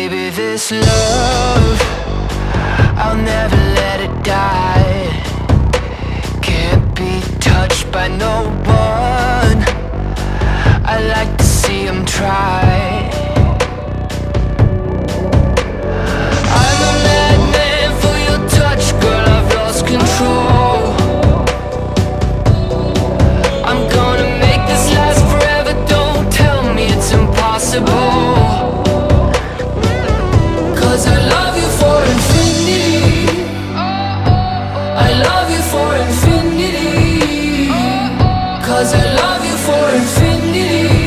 Baby, this love, I'll never let it die. Can't be touched by no one. I like to see them try. I'm a madman for your touch, girl, I've lost control. I'm gonna make this last forever, don't tell me it's impossible. Cause I love you for infinity. I love you for infinity. Cause I love you for infinity.